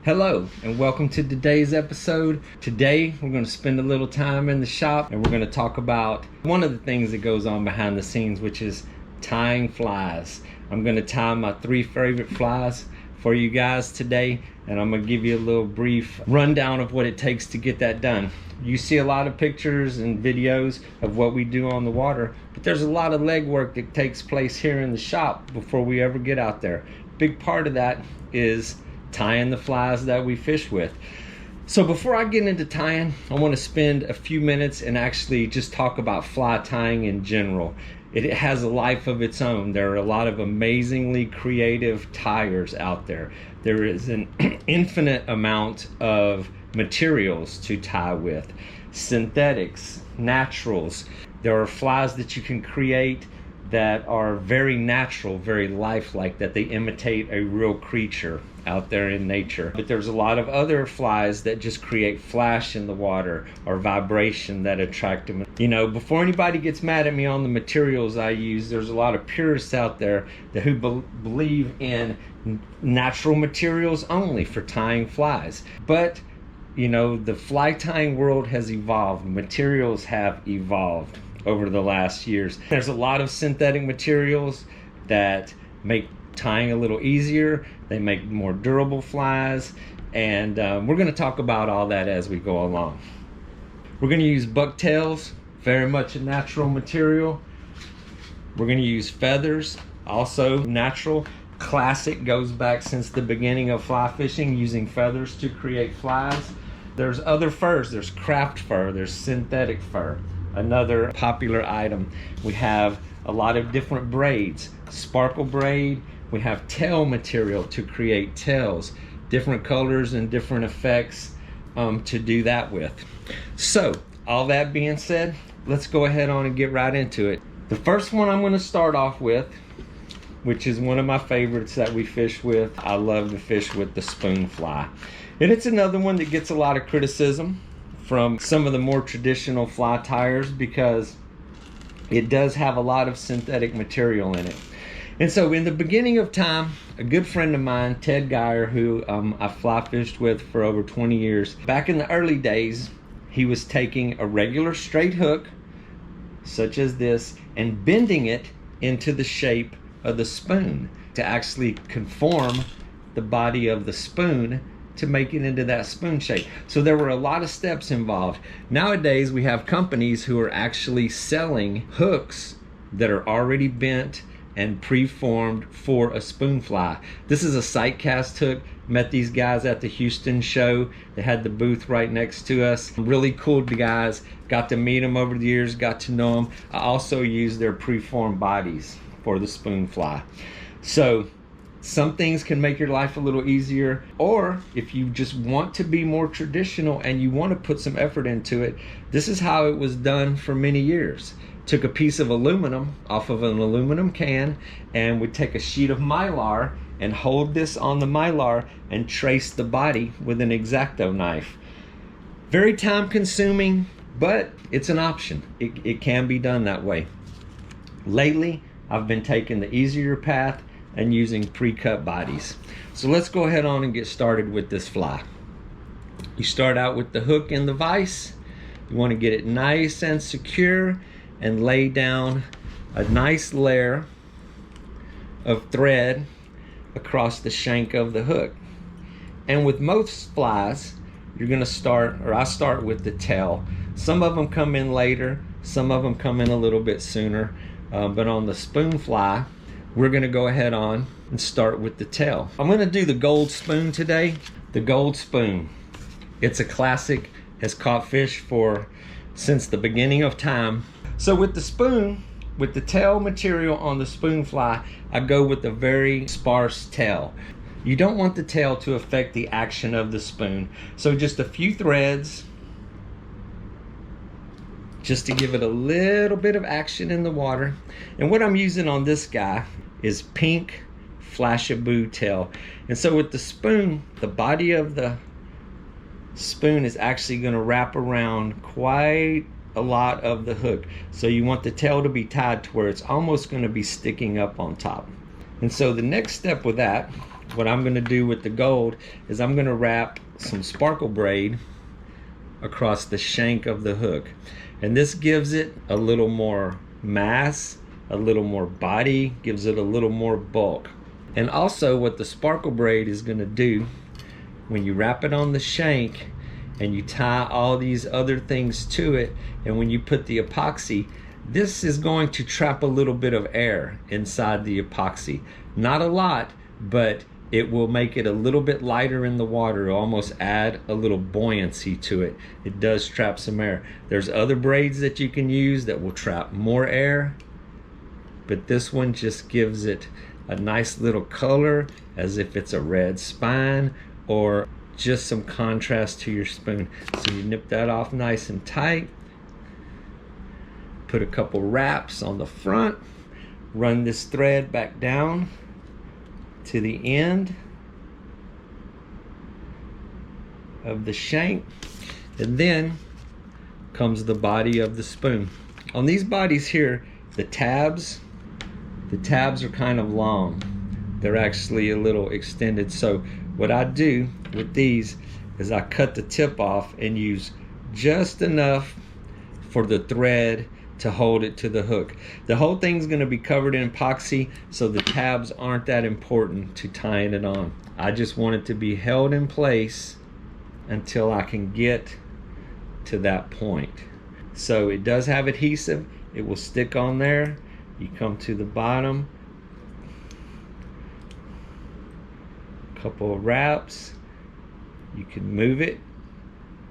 Hello and welcome to today's episode. Today we're going to spend a little time in the shop and we're going to talk about one of the things that goes on behind the scenes, which is tying flies. I'm going to tie my 3 favorite flies for you guys today, and I'm going to give you a little brief rundown of what it takes to get that done. You see a lot of pictures and videos of what we do on the water, but there's a lot of legwork that takes place here in the shop before we ever get out there. Big part of that is tying the flies that we fish with. So before I get into tying, I want to spend a few minutes and actually just talk about fly tying in general. It has a life of its own. There are a lot of amazingly creative tyers out there. There is an infinite amount of materials to tie with. Synthetics, naturals. There are flies that you can create that are very natural, very lifelike, that they imitate a real creature out there in nature. But there's a lot of other flies that just create flash in the water or vibration that attract them. You know, before anybody gets mad at me on the materials I use, there's a lot of purists out there who believe in natural materials only for tying flies. But you know, the fly tying world has evolved. Materials have evolved over the last years. There's a lot of synthetic materials that make tying a little easier. They make more durable flies, and we're going to talk about all that as we go along. We're going to use bucktails, very much a natural material. We're going to use feathers, also natural. Classic, goes back since the beginning of fly fishing, using feathers to create flies. There's other furs. There's craft fur, there's synthetic fur. Another popular item. We have a lot of different braids. Sparkle braid. We have tail material to create tails. Different colors and different effects to do that with. So, all that being said, let's go ahead on and get right into it. The first one I'm going to start off with, which is one of my favorites that we fish with. I love to fish with the spoon fly. And it's another one that gets a lot of criticism from some of the more traditional fly tyers because it does have a lot of synthetic material in it. And so in the beginning of time, a good friend of mine, Ted Geyer, who I fly fished with for over 20 years, back in the early days, he was taking a regular straight hook, such as this, and bending it into the shape of the spoon to actually conform the body of the spoon to make it into that spoon shape. So there were a lot of steps involved. Nowadays we have companies who are actually selling hooks that are already bent and preformed for a spoon fly. This is a sight cast hook. Met these guys at the Houston show. They had the booth right next to us. Really cool guys. Got to meet them over the years, got to know them. I also use their preformed bodies for the spoon fly. So some things can make your life a little easier, or if you just want to be more traditional and you want to put some effort into it, this is how it was done for many years. Took a piece of aluminum off of an aluminum can and would take a sheet of mylar and hold this on the mylar and trace the body with an X-Acto knife. Very time consuming, but it's an option. It can be done that way. Lately, I've been taking the easier path and using pre-cut bodies. So let's go ahead on and get started with this fly. You start out with the hook in the vise. You want to get it nice and secure and lay down a nice layer of thread across the shank of the hook. And with most flies, you're going to start, or I start with the tail. Some of them come in later, some of them come in a little bit sooner, but on the spoon fly, we're going to go ahead on and start with the tail. I'm going to do the gold spoon today. The gold spoon, it's a classic, has caught fish since the beginning of time. So with the spoon, with the tail material on the spoon fly, I go with a very sparse tail. You don't want the tail to affect the action of the spoon. So just a few threads, just to give it a little bit of action in the water. And what I'm using on this guy is pink Flashabou tail. And so with the spoon, the body of the spoon is actually going to wrap around quite a lot of the hook. So you want the tail to be tied to where it's almost going to be sticking up on top. And so the next step with that, what I'm going to do with the gold is I'm going to wrap some sparkle braid across the shank of the hook, and this gives it a little more mass, a little more body, gives it a little more bulk. And also what the sparkle braid is going to do, when you wrap it on the shank and you tie all these other things to it, and when you put the epoxy, this is going to trap a little bit of air inside the epoxy. Not a lot, but it will make it a little bit lighter in the water. It'll almost add a little buoyancy to it. It does trap some air. There's other braids that you can use that will trap more air, but this one just gives it a nice little color, as if it's a red spine or just some contrast to your spoon. So you nip that off nice and tight. Put a couple wraps on the front. Run this thread back down to the end of the shank, and then comes the body of the spoon. On these bodies here, the tabs are kind of long. They're actually a little extended. So what I do with these is I cut the tip off and use just enough for the thread to hold it to the hook. The whole thing's going to be covered in epoxy, so the tabs aren't that important to tying it on. I just want it to be held in place until I can get to that point. So it does have adhesive. It will stick on there. You come to the bottom, couple of wraps. You can move it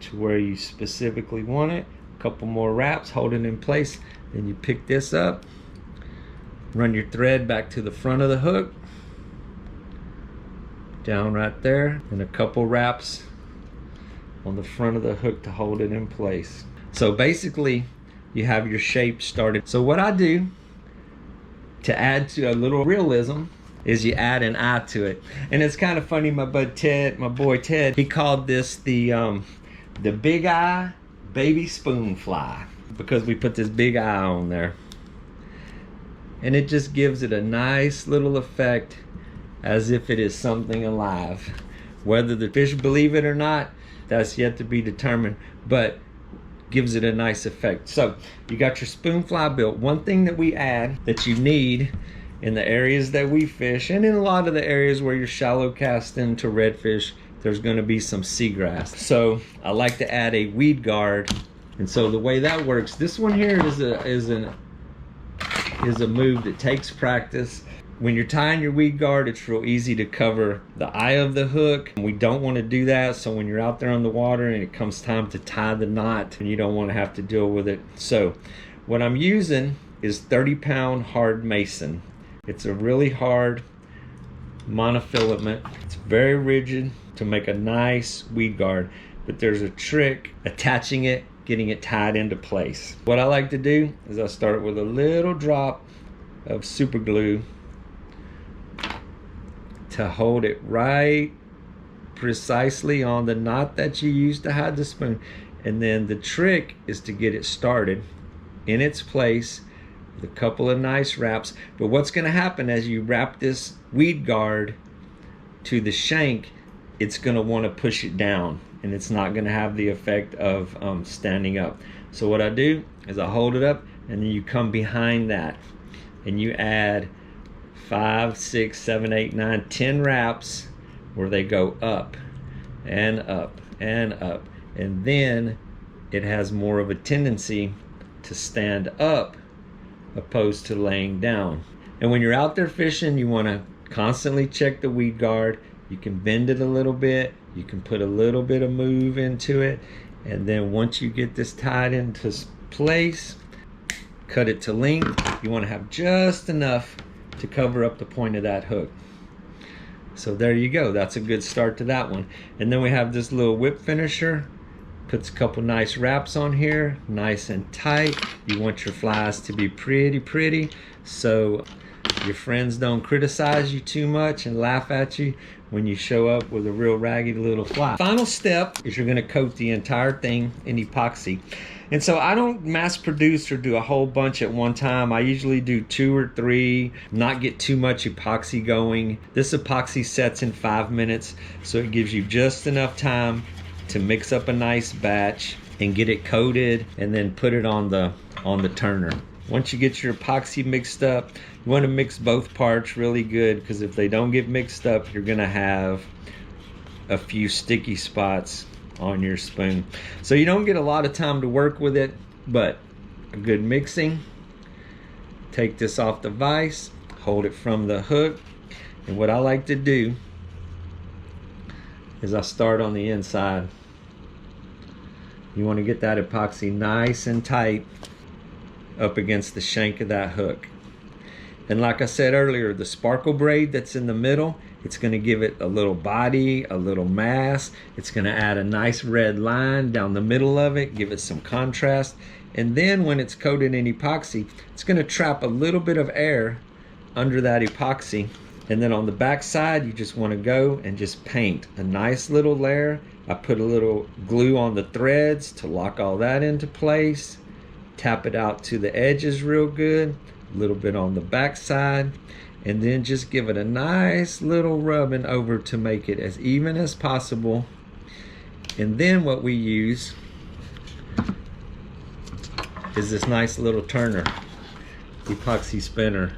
to where you specifically want it. Couple more wraps, hold it in place. Then you pick this up, run your thread back to the front of the hook, down right there, and a couple wraps on the front of the hook to hold it in place. So basically you have your shape started. So what I do to add to a little realism is you add an eye to it. And it's kind of funny, my boy Ted, he called this the big eye baby spoon fly, because we put this big eye on there, and it just gives it a nice little effect, as if it is something alive. Whether the fish believe it or not, that's yet to be determined, but gives it a nice effect. So you got your spoon fly built. One thing that we add that you need in the areas that we fish, and in a lot of the areas where you're shallow casting to redfish, there's going to be some seagrass. So I like to add a weed guard, and so the way that works, this one here is a move that takes practice. When you're tying your weed guard, it's real easy to cover the eye of the hook, and we don't want to do that. So when you're out there on the water and it comes time to tie the knot, and you don't want to have to deal with it. So what I'm using is 30-pound hard mason. It's a really hard monofilament. It's very rigid to make a nice weed guard, but there's a trick attaching it, getting it tied into place. What I like to do is I start with a little drop of super glue to hold it right precisely on the knot that you use to hide the spoon. And then the trick is to get it started in its place with a couple of nice wraps. But what's going to happen as you wrap this weed guard to the shank, it's going to want to push it down, and it's not going to have the effect of standing up. So what I do is I hold it up, and then you come behind that and you add 5, 6, 7, 8, 9, 10 wraps where they go up and up and up, and then it has more of a tendency to stand up opposed to laying down. And when you're out there fishing, you want to constantly check the weed guard. You can bend it a little bit, you can put a little bit of move into it, and then once you get this tied into place, cut it to length. You want to have just enough to cover up the point of that hook. So there you go, that's a good start to that one. And then we have this little whip finisher. Puts a couple nice wraps on here, nice and tight. You want your flies to be pretty, so your friends don't criticize you too much and laugh at you when you show up with a real raggedy little fly. Final step is you're gonna coat the entire thing in epoxy. And so I don't mass produce or do a whole bunch at one time. I usually do 2 or 3, not get too much epoxy going. This epoxy sets in 5 minutes, so it gives you just enough time to mix up a nice batch and get it coated and then put it on the turner. Once you get your epoxy mixed up, you want to mix both parts really good, because if they don't get mixed up, you're gonna have a few sticky spots on your spoon. So you don't get a lot of time to work with it, but a good mixing. Take this off the vise, hold it from the hook, and what I like to do is I start on the inside. You want to get that epoxy nice and tight up against the shank of that hook. And like I said earlier, the sparkle braid that's in the middle, it's going to give it a little body, a little mass. It's going to add a nice red line down the middle of it, give it some contrast. And then when it's coated in epoxy, it's going to trap a little bit of air under that epoxy. And then on the back side, you just want to go and just paint a nice little layer. I put a little glue on the threads to lock all that into place. Tap it out to the edges real good, a little bit on the back side, and then just give it a nice little rubbing over to make it as even as possible. And then what we use is this nice little turner, epoxy spinner.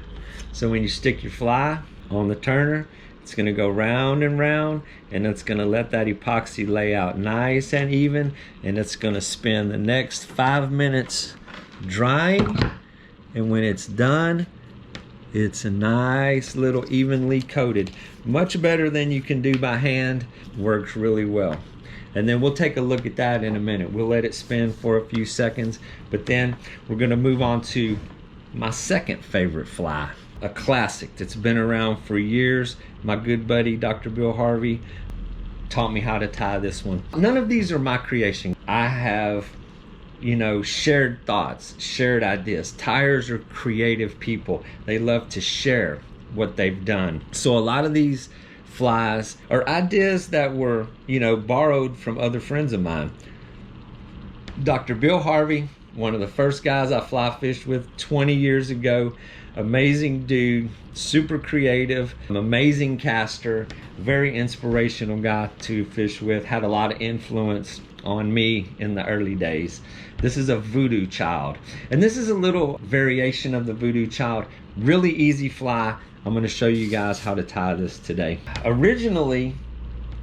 So when you stick your fly on the turner, it's going to go round and round, and it's going to let that epoxy lay out nice and even, and it's going to spend the next 5 minutes drying. And when it's done, it's a nice little evenly coated, much better than you can do by hand. Works really well. And then we'll take a look at that in a minute. We'll let it spin for a few seconds, but then we're going to move on to my second favorite fly, a classic that's been around for years. My good buddy Dr. Bill Harvey taught me how to tie this one. None of these are my creation. I have, shared thoughts, shared ideas. Tyers are creative people. They love to share what they've done. So a lot of these flies are ideas that were, borrowed from other friends of mine. Dr. Bill Harvey, one of the first guys I fly fished with 20 years ago. Amazing dude, super creative, amazing caster, very inspirational guy to fish with. Had a lot of influence on me in the early days. This is a voodoo child, and this is a little variation of the voodoo child. Really easy fly. I'm going to show you guys how to tie this today. Originally,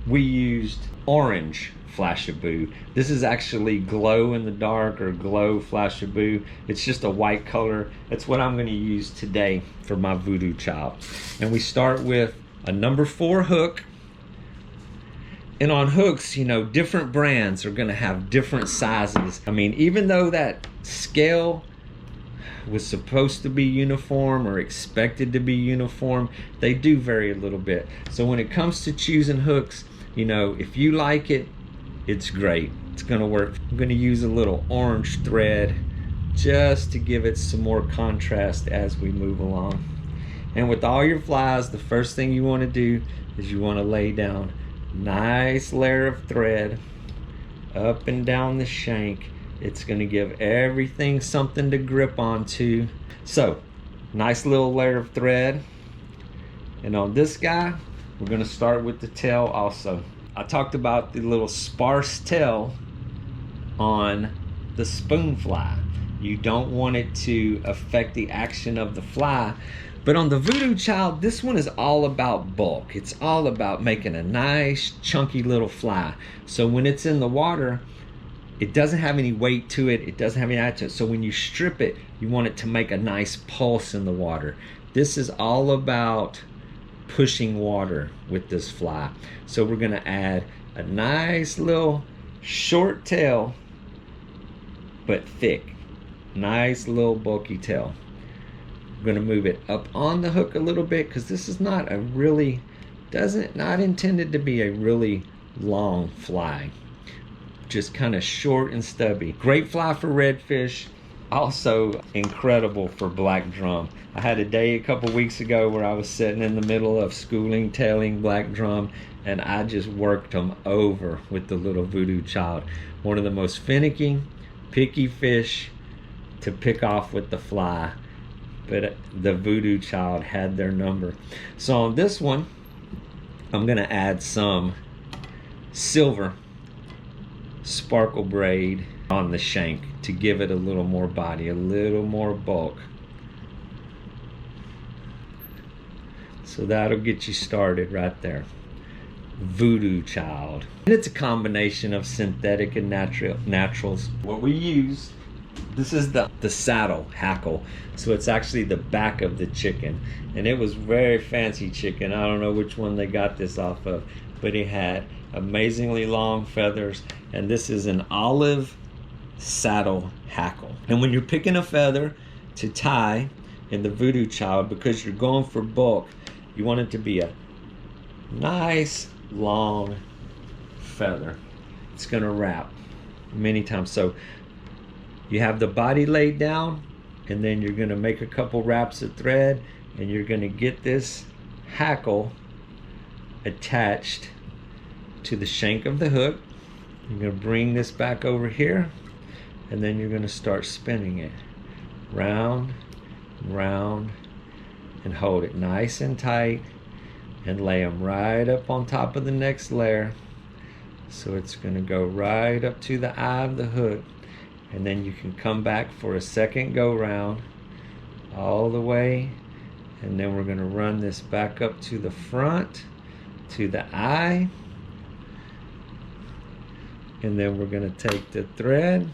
we used orange Flashabou. This is actually glow in the dark or glow Flashabou. It's just a white color. That's what I'm going to use today for my voodoo child. And we start with a number 4 hook. And on hooks, different brands are going to have different sizes. I mean, even though that scale was supposed to be uniform or expected to be uniform, they do vary a little bit. So when it comes to choosing hooks, if you like it, it's great. It's going to work. I'm going to use a little orange thread just to give it some more contrast as we move along. And with all your flies, the first thing you want to do is you want to lay down nice layer of thread up and down the shank. It's going to give everything something to grip onto. So nice little layer of thread, and on this guy we're going to start with the tail also. I talked about the little sparse tail on the spoon fly. You don't want it to affect the action of the fly. But on the voodoo child, this one is all about bulk. It's all about making a nice chunky little fly. So when it's in the water, it doesn't have any weight to it. It doesn't have any action. So when you strip it, you want it to make a nice pulse in the water. This is all about pushing water with this fly. So we're going to add a nice little short tail, but thick. Nice little bulky tail. I'm going to move it up on the hook a little bit, because this is not not intended to be a really long fly. Just kind of short and stubby. Great fly for redfish. Also incredible for black drum. I had a day a couple weeks ago where I was sitting in the middle of schooling, tailing black drum, and I just worked them over with the little voodoo child. One of the most finicky, picky fish to pick off with the fly, but the voodoo child had their number. So on this one, I'm gonna add some silver sparkle braid on the shank to give it a little more body, a little more bulk. So that'll get you started right there. Voodoo child. And it's a combination of synthetic and naturals. What we use, this is the saddle hackle. So it's actually the back of the chicken. And it was very fancy chicken. I don't know which one they got this off of, but it had amazingly long feathers. And this is an olive saddle hackle. And when you're picking a feather to tie in the voodoo child, because you're going for bulk, you want it to be a nice long feather. It's gonna wrap many times. So you have the body laid down, and then you're gonna make a couple wraps of thread, and you're gonna get this hackle attached to the shank of the hook. You're gonna bring this back over here, and then you're gonna start spinning it round, round, and hold it nice and tight, and lay them right up on top of the next layer. So it's gonna go right up to the eye of the hook, and then you can come back for a second go round all the way, and then we're gonna run this back up to the front, to the eye, and then we're gonna take the thread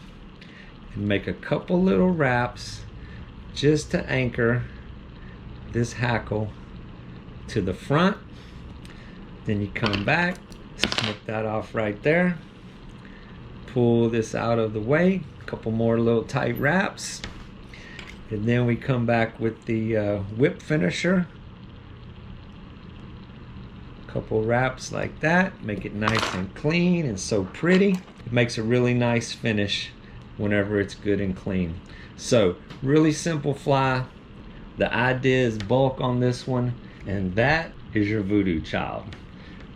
and make a couple little wraps just to anchor this hackle to the front. Then you come back, snip that off right there, pull this out of the way, a couple more little tight wraps, and then we come back with the whip finisher, couple wraps like that, make it nice and clean and so pretty. It makes a really nice finish whenever it's good and clean. So really simple fly. The idea is bulk on this one, and that is your voodoo child.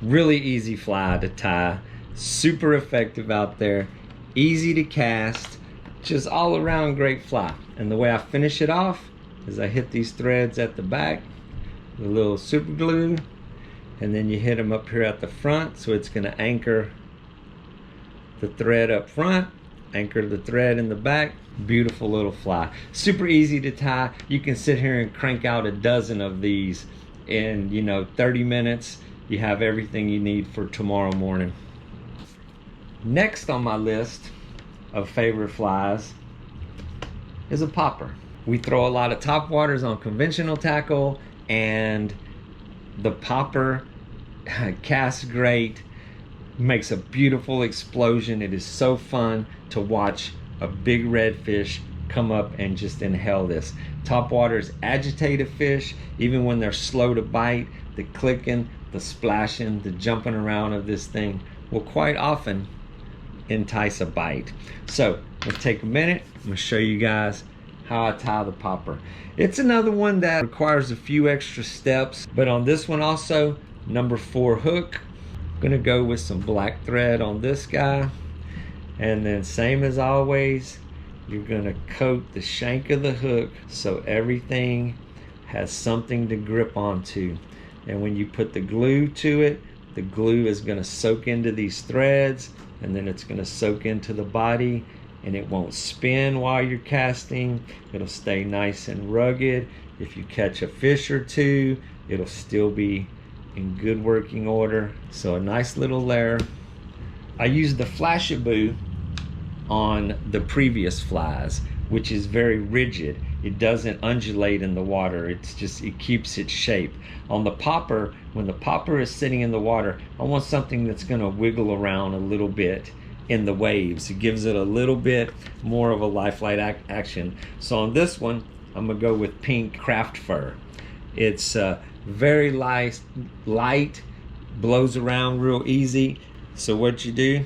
Really easy fly to tie, super effective out there, easy to cast, just all around great fly. And the way I finish it off is I hit these threads at the back with a little super glue, and then you hit them up here at the front, so it's gonna anchor the thread up front, anchor the thread in the back. Beautiful little fly, super easy to tie. You can sit here and crank out a dozen of these in 30 minutes. You have everything you need for tomorrow morning. Next on my list of favorite flies is a popper. We throw a lot of top waters on conventional tackle, and the popper casts great, makes a beautiful explosion. It is so fun to watch a big red fish come up and just inhale this. Topwaters agitate a fish, even when they're slow to bite. The clicking, the splashing, the jumping around of this thing will quite often entice a bite. So let's take a minute. I'm gonna show you guys how I tie the popper. It's another one that requires a few extra steps, but on this one also, number 4 hook. I'm gonna go with some black thread on this guy. And then same as always, you're gonna coat the shank of the hook so everything has something to grip onto. And when you put the glue to it, the glue is gonna soak into these threads, and then it's gonna soak into the body, and it won't spin while you're casting. It'll stay nice and rugged. If you catch a fish or two, it'll still be in good working order. So a nice little layer. I used the Flashaboo on the previous flies, which is very rigid. It doesn't undulate in the water. It keeps its shape. On the popper, when the popper is sitting in the water, I want something that's gonna wiggle around a little bit in the waves. It gives it a little bit more of a lifelike action. So on this one, I'm gonna go with pink craft fur. It's very light, blows around real easy. So what you do,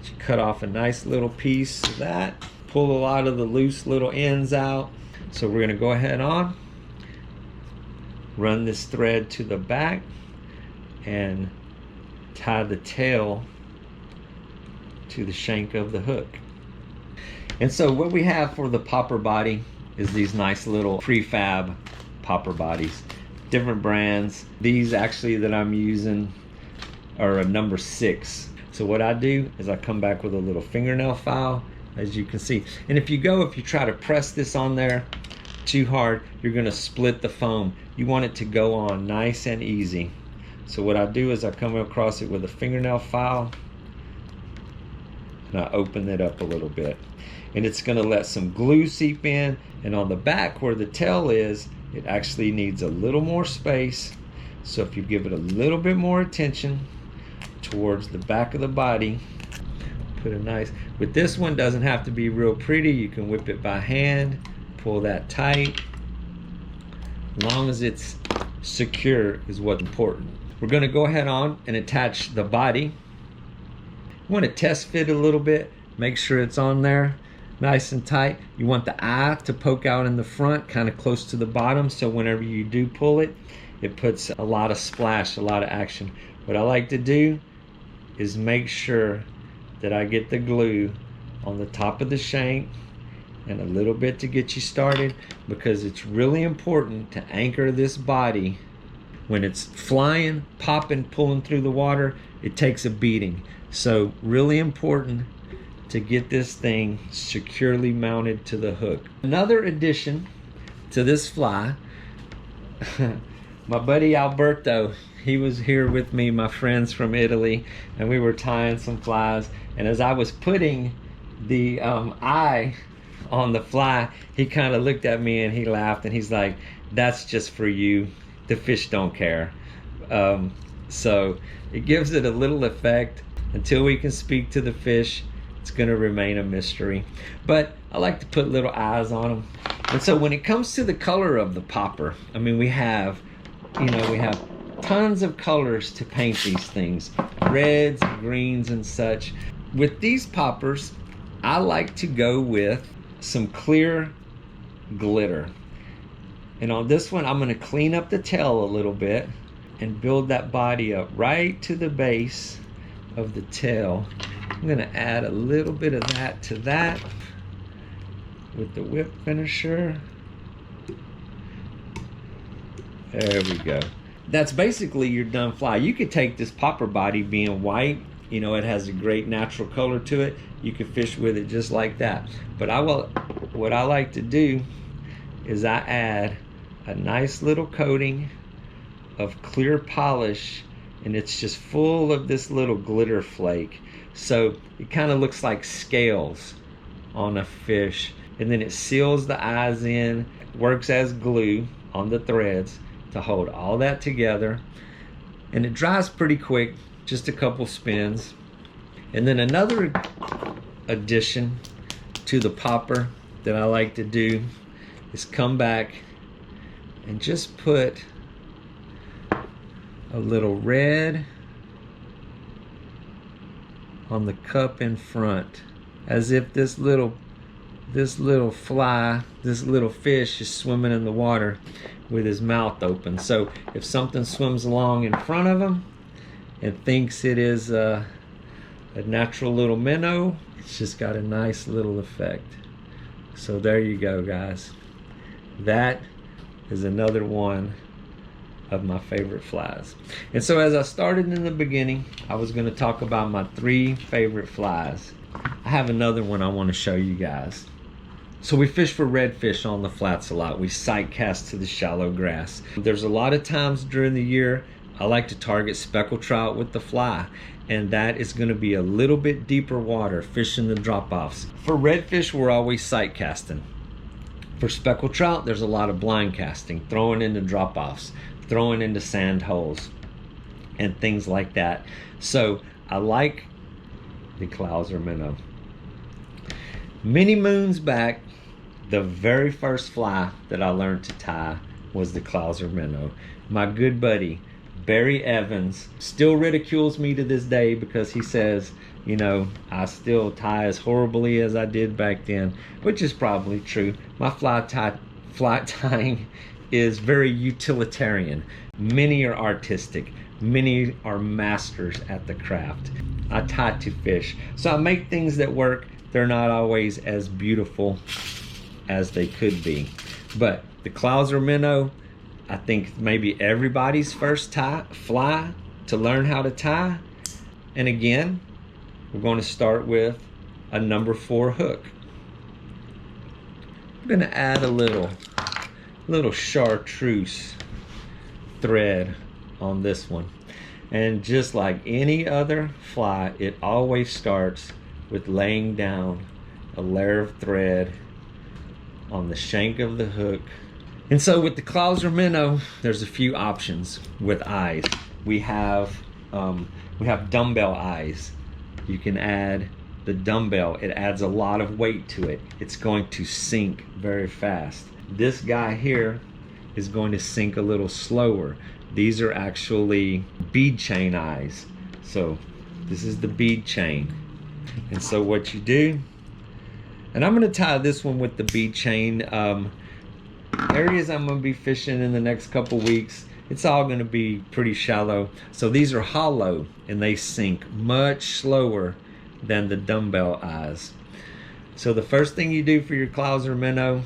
you cut off a nice little piece of that, pull a lot of the loose little ends out. So we're gonna go ahead on, run this thread to the back and tie the tail to the shank of the hook. And so what we have for the popper body is these nice little prefab popper bodies, different brands. These actually that I'm using are a number 6. So what I do is I come back with a little fingernail file, as you can see. And if you try to press this on there too hard, you're gonna split the foam. You want it to go on nice and easy. So what I do is I come across it with a fingernail file and I open it up a little bit. And it's gonna let some glue seep in. And on the back where the tail is, it actually needs a little more space. So if you give it a little bit more attention towards the back of the body, put a nice, with this one doesn't have to be real pretty. You can whip it by hand, pull that tight. As long as it's secure is what's important. We're gonna go ahead on and attach the body. You wanna test fit a little bit, make sure it's on there nice and tight. You want the eye to poke out in the front, kind of close to the bottom, so whenever you do pull it, it puts a lot of splash, a lot of action. What I like to do is make sure that I get the glue on the top of the shank and a little bit to get you started, because it's really important to anchor this body. When it's flying, popping, pulling through the water, it takes a beating. So really important to get this thing securely mounted to the hook. Another addition to this fly, my buddy Alberto, he was here with me, my friends from Italy, and we were tying some flies. And as I was putting the eye on the fly, he kind of looked at me and he laughed and he's like, "That's just for you. The fish don't care." So it gives it a little effect. Until we can speak to the fish, it's going to remain a mystery. But I like to put little eyes on them. And so when it comes to the color of the popper, I mean, we have tons of colors to paint these things, reds, greens, and such. With these poppers, I like to go with some clear glitter. And on this one, I'm going to clean up the tail a little bit and build that body up right to the base of the tail. I'm going to add a little bit of that to that with the whip finisher. There we go. That's basically your done fly. You could take this popper body being white, you know, it has a great natural color to it. You can fish with it just like that. But what I like to do is I add a nice little coating of clear polish, and it's just full of this little glitter flake. So it kind of looks like scales on a fish. And then it seals the eyes in, works as glue on the threads to hold all that together. And it dries pretty quick, just a couple spins. And then another addition to the popper that I like to do is come back and just put a little red on the cup in front, as if this little fly, this little fish is swimming in the water with his mouth open. So if something swims along in front of him and thinks it is a natural little minnow, it's just got a nice little effect. So there you go, guys. That is another one of my favorite flies. And so as I started in the beginning, I was going to talk about my 3 favorite flies. I have another one I want to show you guys. So we fish for redfish on the flats a lot. We sight cast to the shallow grass. There's a lot of times during the year I like to target speckled trout with the fly, and that is going to be a little bit deeper water, fishing the drop-offs. For redfish, we're always sight casting. For speckled trout, there's a lot of blind casting, throwing into drop-offs, throwing into sand holes, and things like that. So I like the Clouser minnow. Many moons back, the very first fly that I learned to tie was the Clouser minnow. My good buddy Barry Evans still ridicules me to this day because he says, You know, I still tie as horribly as I did back then, which is probably true. My fly tying is very utilitarian. Many are artistic. Many are masters at the craft. I tie to fish. So I make things that work. They're not always as beautiful as they could be. But the Clouser minnow, I think maybe everybody's first fly to learn how to tie. And again, we're going to start with a number 4 hook. I'm going to add a little chartreuse thread on this one. And just like any other fly, it always starts with laying down a layer of thread on the shank of the hook. And so with the Clouser minnow, there's a few options with eyes. We have dumbbell eyes. You can add the dumbbell. It adds a lot of weight to it. It's going to sink very fast. This guy here is going to sink a little slower. These are actually bead chain eyes. So this is the bead chain. And so what you do, and I'm going to tie this one with the bead chain. Areas I'm going to be fishing in the next couple weeks, it's all going to be pretty shallow. So these are hollow and they sink much slower than the dumbbell eyes. So the first thing you do for your Clouser minnow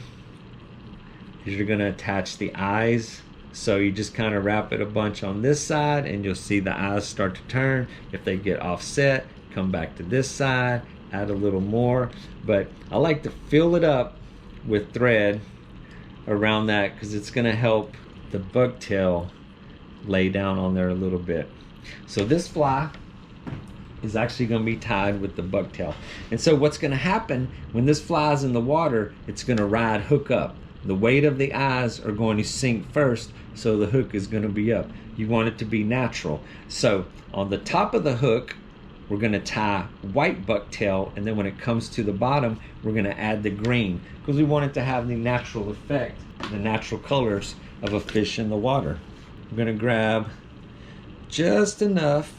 is you're going to attach the eyes. So you just kind of wrap it a bunch on this side and you'll see the eyes start to turn. If they get offset, come back to this side, add a little more. But I like to fill it up with thread around that because it's going to help the bucktail lay down on there a little bit. So this fly is actually going to be tied with the bucktail. And so what's going to happen when this fly is in the water, it's going to ride hook up. The weight of the eyes are going to sink first, so the hook is going to be up. You want it to be natural. So on the top of the hook, we're going to tie white bucktail, and then when it comes to the bottom, we're going to add the green because we want it to have the natural effect, the natural colors of a fish in the water. We're going to grab just enough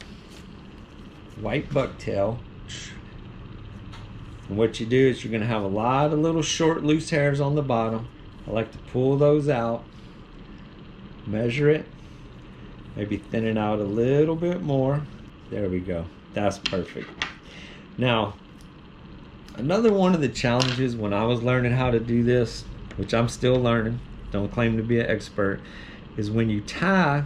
white bucktail. And what you do is you're going to have a lot of little short loose hairs on the bottom. I like to pull those out, measure it, maybe thin it out a little bit more. There we go. That's perfect. Now, another one of the challenges when I was learning how to do this, which I'm still learning, don't claim to be an expert, is when you tie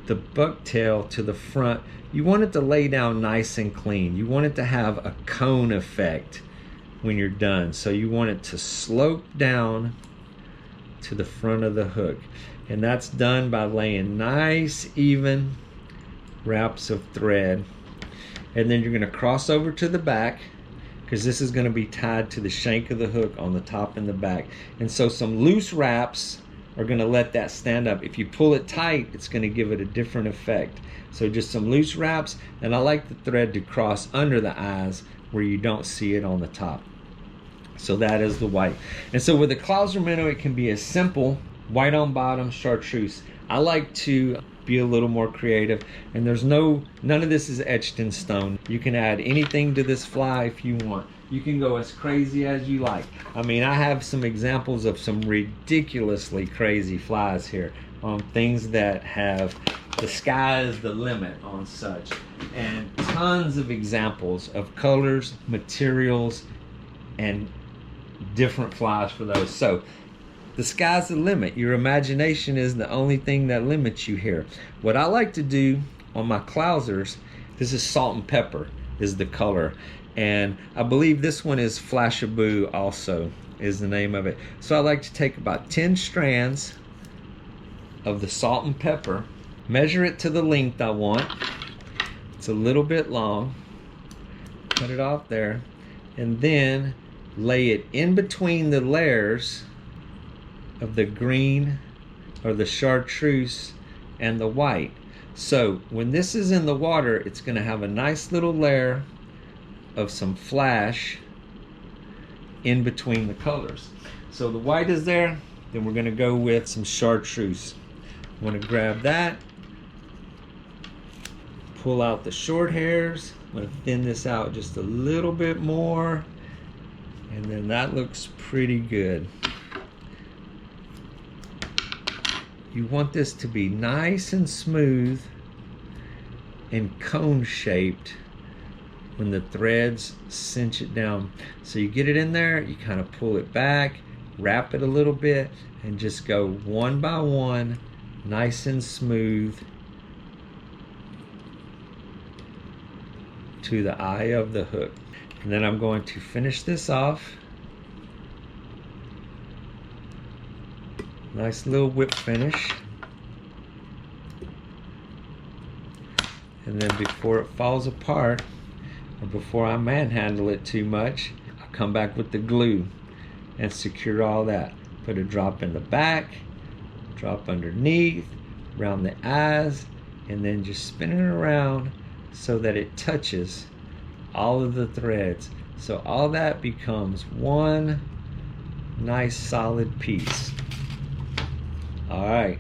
the bucktail to the front, you want it to lay down nice and clean. You want it to have a cone effect when you're done. So you want it to slope down to the front of the hook. And that's done by laying nice, even wraps of thread. And then you're going to cross over to the back because this is going to be tied to the shank of the hook on the top and the back. And so some loose wraps are going to let that stand up. If you pull it tight, it's going to give it a different effect. So just some loose wraps, and I like the thread to cross under the eyes where you don't see it on the top. So that is the white. And so with the Clouser minnow, it can be as simple, white on bottom, chartreuse. I like to be a little more creative, and there's none of this is etched in stone. You can add anything to this fly if you want. You can go as crazy as you like. I mean, I have some examples of some ridiculously crazy flies here on things that have the sky is the limit on such, and tons of examples of colors, materials, and different flies for those. So the sky's the limit. Your imagination is the only thing that limits you here. What I like to do on my Clousers, this is salt and pepper is the color. And I believe this one is Flashaboo also is the name of it. So I like to take about 10 strands of the salt and pepper, measure it to the length I want. It's a little bit long. Cut it off there. And then lay it in between the layers of the green or the chartreuse and the white. So when this is in the water, it's going to have a nice little layer of some flash in between the colors. So the white is there, then we're going to go with some chartreuse. I'm going to grab that, pull out the short hairs. I'm going to thin this out just a little bit more, and then that looks pretty good. You want this to be nice and smooth and cone shaped when the threads cinch it down. So you get it in there, you kind of pull it back, wrap it a little bit, and just go one by one, nice and smooth to the eye of the hook. And then I'm going to finish this off. Nice little whip finish. And then before it falls apart, or before I manhandle it too much, I'll come back with the glue and secure all that. Put a drop in the back, drop underneath, around the eyes, and then just spin it around so that it touches all of the threads. So all that becomes one nice solid piece. All right,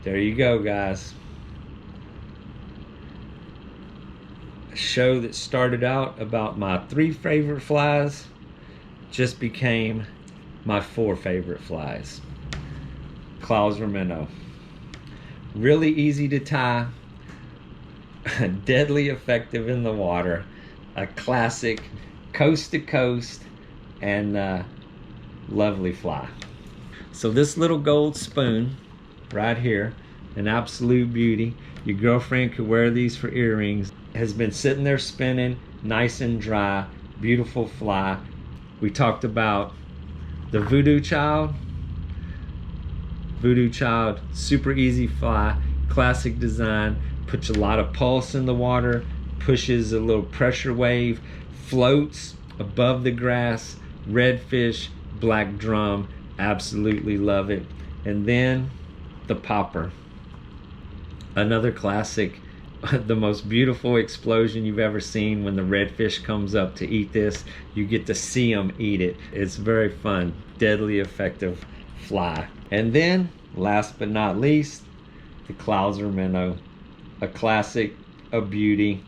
there you go, guys. A show that started out about my 3 favorite flies just became my 4 favorite flies. Clouser minnow. Really easy to tie, deadly effective in the water, a classic coast to coast, and lovely fly. So this little gold spoon right here, an absolute beauty. Your girlfriend could wear these for earrings. Has been sitting there spinning, nice and dry, beautiful fly. We talked about the Voodoo Child. Voodoo Child, super easy fly, classic design, puts a lot of pulse in the water, pushes a little pressure wave, floats above the grass, redfish, black drum, absolutely love it. And then the popper, another classic, the most beautiful explosion you've ever seen. When the redfish comes up to eat this, you get to see them eat it. It's very fun, deadly effective fly. And then last but not least, the Clouser minnow, a classic, a beauty,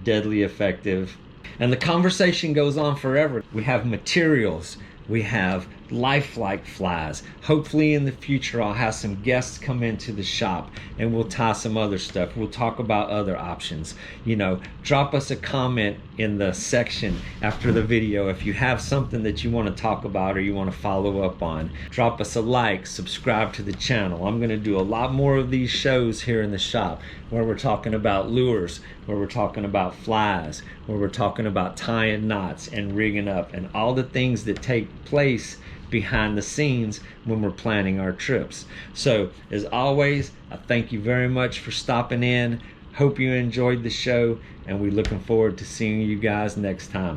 deadly effective. And the conversation goes on forever. We have materials, we have lifelike flies. Hopefully in the future I'll have some guests come into the shop and we'll tie some other stuff. We'll talk about other options. You know, drop us a comment in the section after the video if you have something that you want to talk about or you want to follow up on. Drop us a like, subscribe to the channel. I'm going to do a lot more of these shows here in the shop where we're talking about lures, where we're talking about flies, where we're talking about tying knots and rigging up and all the things that take place behind the scenes when we're planning our trips. So as always, I thank you very much for stopping in. Hope you enjoyed the show, and we're looking forward to seeing you guys next time.